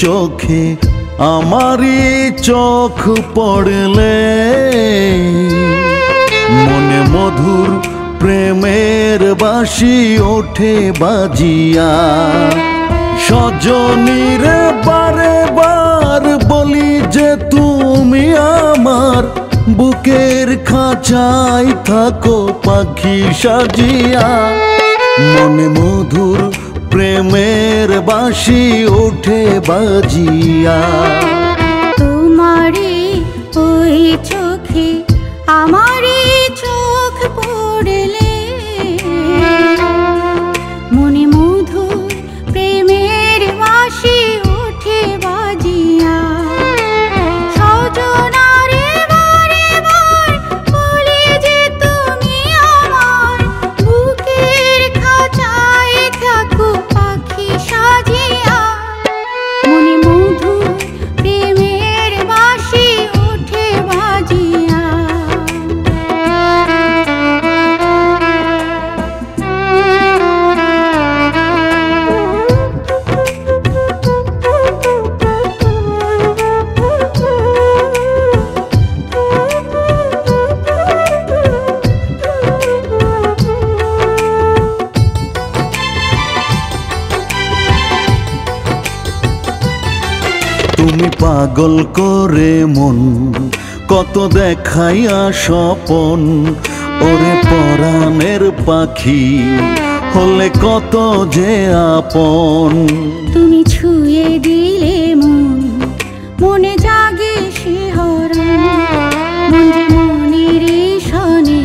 চোখে আমারই চোখ পড়লে মনে মধুর প্রেমের বাঁশি ওঠে বাজিয়া। সজনীরে বারে বার বলি যে তুমি আমার বুকের খাঁচায় থাকো পাখি সাজিয়া। মনে মধুর প্রেমের বাঁশি ওঠে বাজিয়া। তোমারই ওই চোখে আমারই চোখ পড়লে মনে মধুর প্রেমের বাঁশি ওঠে বাজিয়া। সজনারে বারে বার বলি যে তুমি আমার বুকের খাঁচায় থাকো পাখি সাজিয়া। মনে মধুর প্রেমের বাঁশি ওঠে বাজিয়া। তুমি পাগল করে মন কত দেখাইয়া স্বপন, ওরে পরাণের পাখি হলে কত যে আপন। তুমি ছুঁয়ে দিলে মন মনে জাগে শিহরণ, মন যে মনের সনে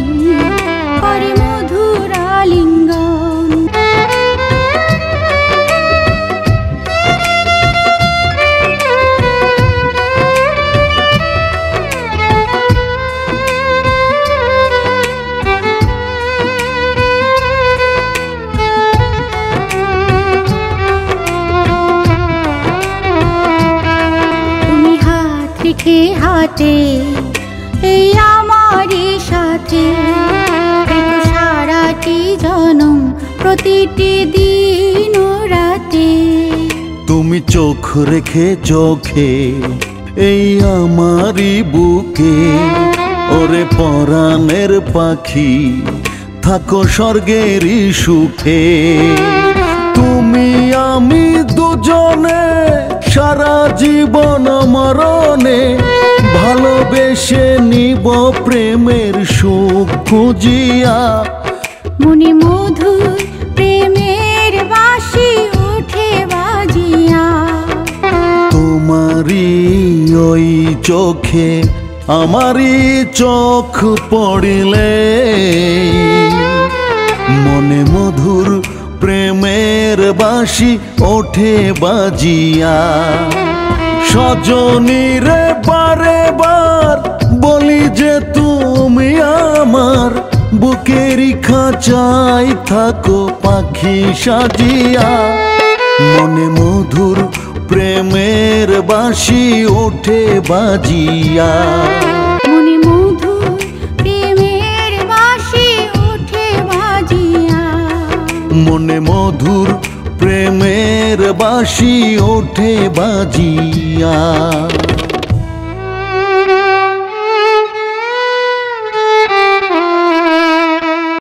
করে মধুর আলিঙ্গন। হাতে এই আমারই সাথে সারাটি জনম প্রতিটি দিন রাতে। তুমি চোখ রেখে চোখে এই আমারই বুকে, ওরে পরাণের পাখি থাকো স্বর্গেরই সুখে। তুমি আমি দুজনে সারা জীবন মরণে ভালোবেসে নিব প্রেমের সুখ খুঁজিয়া। মনে মধুর প্রেমের বাঁশি ওঠে বাজিয়া। তোমারই ওই চোখে আমারই চোখ পড়লে মনে মধুর প্রেমের বাঁশি ওঠে বাজিয়া। সজনীরে বারে বার বলি যে তুমি আমার বুকেরই খাঁচায় থাকো পাখি সাজিয়া। মনে মধুর প্রেমের বাঁশি ওঠে বাজিয়া। মনে মধুর প্রেমের বাঁশি ওঠে বাজিয়া। মনে মধুর প্রেমের বাঁশি ওঠে বাজিয়া।